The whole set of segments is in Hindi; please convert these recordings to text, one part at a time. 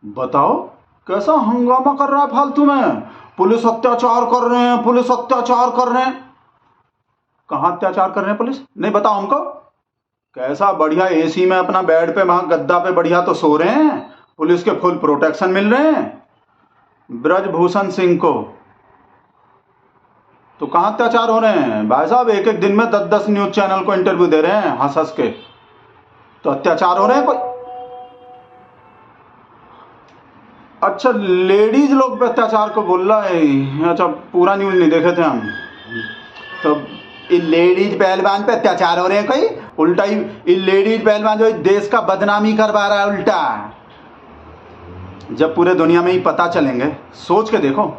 बताओ कैसा हंगामा कर रहा है फालतू में। पुलिस अत्याचार कर रहे हैं, पुलिस अत्याचार कर रहे हैं। कहाँ अत्याचार कर रहे हैं पुलिस? नहीं बताओ हमको। कैसा बढ़िया एसी में अपना बेड पे वहां गद्दा पे बढ़िया तो सो रहे हैं, पुलिस के फुल प्रोटेक्शन मिल रहे हैं ब्रजभूषण सिंह को। तो कहाँ अत्याचार हो रहे हैं भाई साहब? एक एक दिन में 10-10 न्यूज चैनल को इंटरव्यू दे रहे हैं हंस हंस के। तो अत्याचार हो रहे हैं कोई? अच्छा, लेडीज लोग पे अत्याचार को बोल रहा है। अच्छा, पूरा न्यूज नहीं देखे थे हम। तो इन लेडीज पहलवान पे अत्याचार हो रहे हैं कोई? उल्टा ही इन लेडीज पहलवान जो देश का बदनामी करवा रहा है उल्टा। जब पूरे दुनिया में ही पता चलेंगे, सोच के देखो,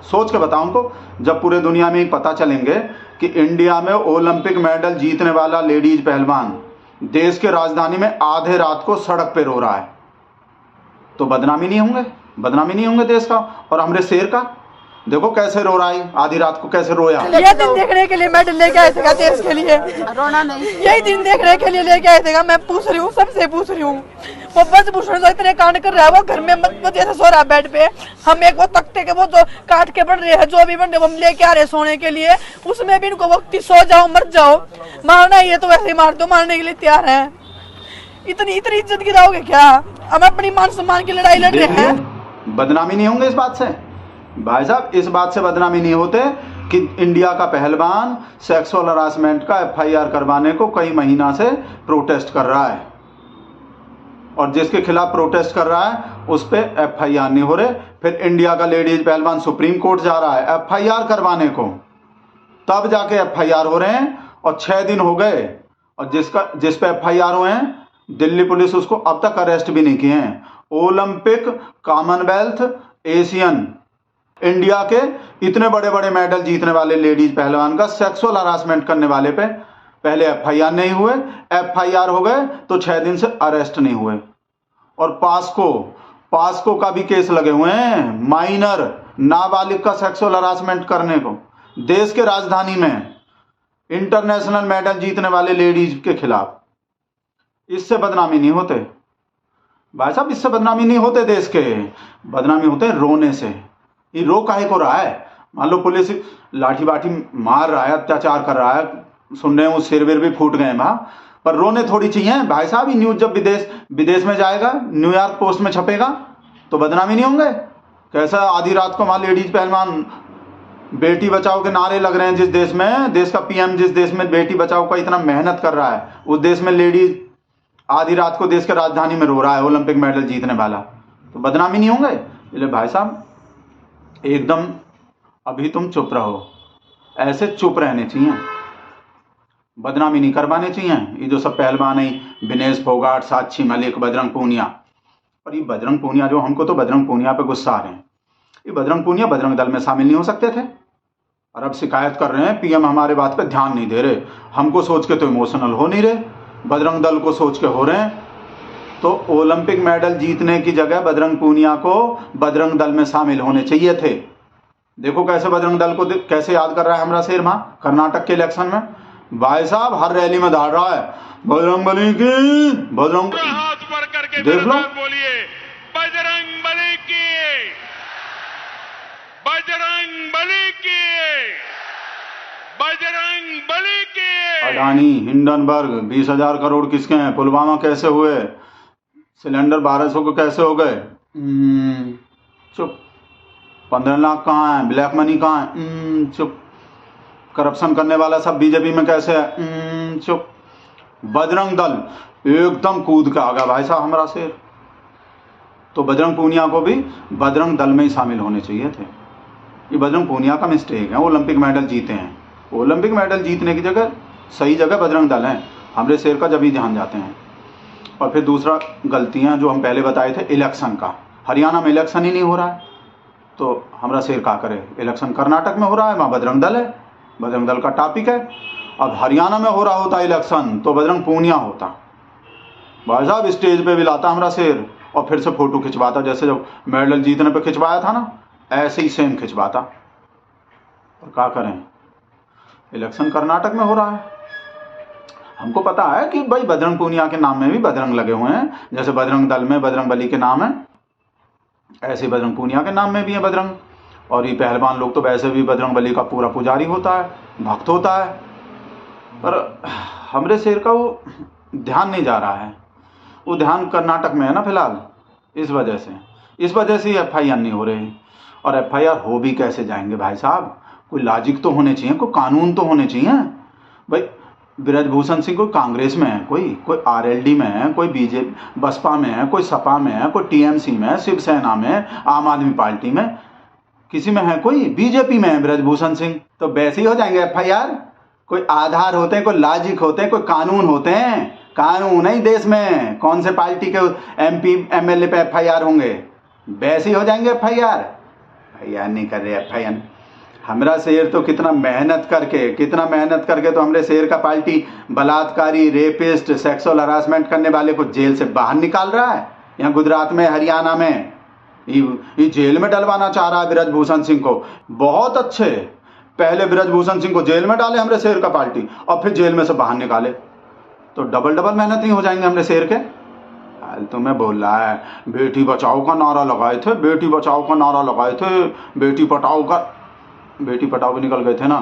सोच के बताओ हमको, जब पूरे दुनिया में ही पता चलेंगे कि इंडिया में ओलंपिक मेडल जीतने वाला लेडीज पहलवान देश के राजधानी में आधे रात को सड़क पे रो रहा है, तो बदनामी नहीं होंगे? बदनामी नहीं होंगे देश का? और हमरे शेर का देखो कैसे रो रहा है, आधी रात को कैसे रोया। ये दिन देखने के लिए मेडल लेके आए थे देश के लिए, रोना नहीं। यही दिन देखने के लिए लेके आए थे। मैं पूछ रही हूँ, सबसे पूछ रही हूँ, वो ब्रजभूषण जो इतने कांड कर रहा है, वो घर में मत जैसे सो रहा है बेड पे, हम एक वो तख्ते के वो जो काट के बढ़ रहे हैं, जो भी बन रहे हम लेके आ रहे सोने के लिए, उसमें भी इनको वक्त सो जाओ मर जाओ, मारना ही है तो वैसे ही मार दो, मारने के लिए तैयार है। इतनी इतनी इज्जत गिराओगे क्या? हम अपनी मान सम्मान की लड़ाई लड़ रहे हैं। बदनामी नहीं होंगे इस बात से भाई साहब? इस बात से बदनामी नहीं होते कि इंडिया का पहलवान सेक्सुअल हरासमेंट का एफआईआर करवाने को कई महीना से प्रोटेस्ट कर रहा है, और जिसके खिलाफ प्रोटेस्ट कर रहा है उस पे एफआईआर नहीं हो रहे। फिर इंडिया का लेडीज पहलवान सुप्रीम कोर्ट जा रहा है एफआईआर करवाने को, तब जाके एफआईआर हो रहे हैं। और 6 दिन हो गए, और जिस पे एफआईआर हुए हैं दिल्ली पुलिस उसको अब तक अरेस्ट भी नहीं किए हैं। ओलंपिक, कॉमनवेल्थ, एशियन, इंडिया के इतने बड़े बड़े मेडल जीतने वाले लेडीज पहलवान का सेक्सुअल हरासमेंट करने वाले पे पहले एफआईआर नहीं हुए, एफआईआर हो गए तो 6 दिन से अरेस्ट नहीं हुए। और पास्को का भी केस लगे हुए हैं, माइनर नाबालिग का सेक्सुअल हरासमेंट करने को देश के राजधानी में इंटरनेशनल मेडल जीतने वाले लेडीज के खिलाफ। इससे बदनामी नहीं होते भाई साहब, इससे बदनामी नहीं होते देश के, बदनामी होते रोने से। ये रो काहे को रहा है? मान लो पुलिस लाठी बाठी मार रहा है, अत्याचार कर रहा है, सुन रहे हैं, सिर विर भी फूट गए वहां, पर रोने थोड़ी चाहिए भाई साहब। ये न्यूज जब विदेश में जाएगा, न्यूयॉर्क पोस्ट में छपेगा, तो बदनामी नहीं होंगे? कैसा आधी रात को वहां लेडीज पहलवान बेटी बचाओ के नारे लग रहे हैं, जिस देश में देश का पीएम जिस देश में बेटी बचाओ का इतना मेहनत कर रहा है, उस देश में लेडीज आधी रात को देश के राजधानी में रो रहा है ओलंपिक मेडल जीतने वाला, तो बदनामी नहीं होंगे? इसलिए भाई साहब एकदम अभी तुम चुप रहो, ऐसे चुप रहने चाहिए, बदनामी नहीं करवाने चाहिए। ये जो सब पहलवान है, विनेश फोगाट, साक्षी मलिक, बजरंग पूनिया, और ये बजरंग पूनिया जो, हमको तो बजरंग पूनिया पे गुस्सा आ रहे हैं। ये बजरंग पूनिया बजरंग दल में शामिल नहीं हो सकते थे, और अब शिकायत कर रहे हैं पीएम हमारे बात पे ध्यान नहीं दे रहे। हमको सोच के तो इमोशनल हो नहीं रहे, बजरंग दल को सोच के हो रहे हैं। तो ओलंपिक मेडल जीतने की जगह बजरंग पूनिया को बजरंग दल में शामिल होने चाहिए थे। देखो कैसे बजरंग दल को कैसे याद कर रहा है हमारा शेर वहां कर्नाटक के इलेक्शन में। भाई साहब हर रैली में दौड़ रहा है बजरंग बली की, बजरंग, हाथ ऊपर करके देख लो, बोलिए बजरंग बली की, बजरंग बली की, बजरंग बली की। अडानी, हिंडनबर्ग, 20,000 करोड़ किसके हैं? पुलवामा कैसे हुए? सिलेंडर 1200 को कैसे हो गए? चुप। 15 लाख कहाँ है? ब्लैक मनी कहाँ है? चुप। करप्शन करने वाला सब बीजेपी में कैसे है? चुप। बजरंग दल एकदम कूद के आ गया भाई साहब हमारा शेर। तो बजरंग पूनिया को भी बजरंग दल में ही शामिल होने चाहिए थे। ये बजरंग पूनिया का मिस्टेक है, ओलंपिक मेडल जीते हैं। ओलंपिक मेडल जीतने की जगह सही जगह बजरंग दल है, हमारे शेर का जब ही ध्यान जाते हैं। और फिर दूसरा गलतियां जो हम पहले बताए थे, इलेक्शन का, हरियाणा में इलेक्शन ही नहीं हो रहा है, तो हमारा शेर क्या करे? इलेक्शन कर्नाटक में हो रहा है, वहाँ बजरंग दल है, बजरंग दल का टॉपिक है। अब हरियाणा में हो रहा होता इलेक्शन तो बजरंग पूनिया होता, भाई साहब स्टेज पे भी लाता हमारा शेर, और फिर से फोटो खिंचवाता, जैसे जब मेडल जीतने पे खिंचवाया था ना, ऐसे ही सेम खिंचवाता। और क्या करें, इलेक्शन कर्नाटक में हो रहा है। हमको पता है कि भाई बजरंग पूनिया के नाम में भी बजरंग लगे हुए हैं, जैसे बजरंग दल में बजरंग बली के नाम है, ऐसे बजरंग पूनिया के नाम में भी है बजरंग। और ये पहलवान लोग तो वैसे भी बजरंग बली का पूरा पुजारी होता है, भक्त होता है। पर हमरे शेर का वो ध्यान नहीं जा रहा है, वो ध्यान कर्नाटक में है ना फिलहाल, इस वजह से FIR नहीं हो रही। और FIR हो भी कैसे जाएंगे भाई साहब, कोई लॉजिक तो होने चाहिए, कोई कानून तो होने चाहिए भाई। ब्रजभूषण सिंह कोई कांग्रेस में है, कोई RLD में है, कोई BJP बसपा में है, कोई सपा में है, कोई TMC में है, शिवसेना में, आम आदमी पार्टी में, किसी में है, कोई BJP में है ब्रजभूषण सिंह, तो वैसे ही हो जाएंगे FIR। कोई आधार होते हैं, कोई लॉजिक होते हैं, कोई कानून होते हैं। कानून है देश में, कौन से पार्टी के MP MLA पे FIR होंगे, वैसे ही हो जाएंगे FIR नहीं कर रहे FIR। हमारा शेर तो कितना मेहनत करके तो हमरे शेर का पार्टी बलात्कारी, रेपिस्ट, सेक्सुअल हरासमेंट करने वाले को जेल से बाहर निकाल रहा है। यहाँ गुजरात में, हरियाणा में ये जेल में डलवाना चाह रहा है ब्रजभूषण सिंह को। बहुत अच्छे, पहले ब्रजभूषण सिंह को जेल में डाले हमरे शेर का पार्टी, और फिर जेल में से बाहर निकाले, तो डबल मेहनत नहीं हो जाएंगे हमरे शेर के। तुम्हें बोल रहा है बेटी बचाओ का नारा लगाए थे, बेटी पटाओ भी निकल गए थे ना,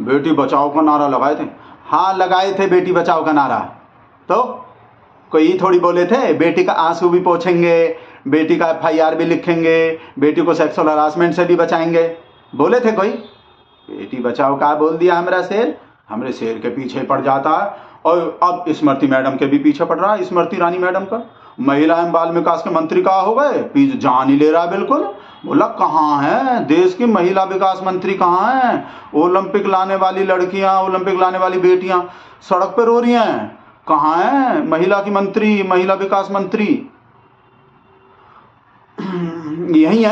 बेटी बचाओ का नारा लगाए थे। हाँ लगाए थे बेटी बचाओ का नारा, तो कोई थोड़ी बोले थे बेटी का आंसू भी पोंछेंगे, बेटी का FIR भी लिखेंगे, बेटी को सेक्सुअल हरासमेंट से भी बचाएंगे, बोले थे कोई? बेटी बचाओ का बोल दिया हमारा शेर, हमरे शेर के पीछे पड़ जाता है। और अब स्मृति मैडम के भी पीछे पड़ रहा है, स्मृति ईरानी मैडम का। महिला एवं बाल विकास के मंत्री कहाँ हो गए, पीछे जान ही ले रहा है बिल्कुल। बोला कहाँ है देश की महिला विकास मंत्री, कहाँ है? ओलंपिक लाने वाली लड़कियां, ओलंपिक लाने वाली बेटियां सड़क पर रो रही हैं, कहाँ है महिला की मंत्री, महिला विकास मंत्री? यही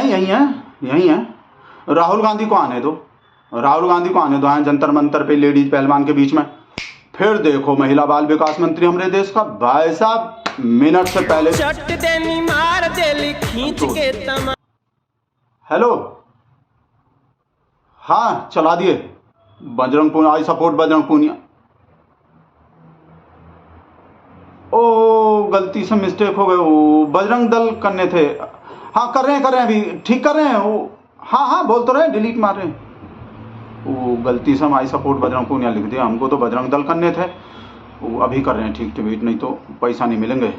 है। राहुल गांधी को आने दो यहाँ जंतर मंतर पे लेडीज पहलवान के बीच में, फिर देखो महिला बाल विकास मंत्री हमारे देश का। भाई साहब मिनट से पहले मार दे खींच के तमा। हेलो, हाँ चला दिए बजरंग पूनिया, आई सपोर्ट बजरंग पूनिया। ओ गलती से मिस्टेक हो गए, वो बजरंग दल करने थे। हाँ कर रहे हैं अभी, ठीक कर रहे हैं वो। हाँ बोल तो रहे हैं, डिलीट मार रहे हैं। वो गलती से हम आई सपोर्ट बजरंग पूनिया लिख दिया, हमको तो बजरंग दल करने थे। वो अभी कर रहे हैं ठीक ट्वीट, नहीं तो पैसा नहीं मिलेंगे।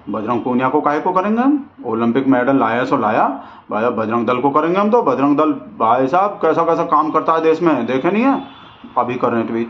बजरंग पूनिया को काहे को करेंगे हम? ओलंपिक मेडल लाया सो लाया भाई, बजरंग दल को करेंगे हम तो। बजरंग दल भाई साहब कैसा काम करता है देश में, देखे नहीं है? अभी कर रहे हैं ट्वीट।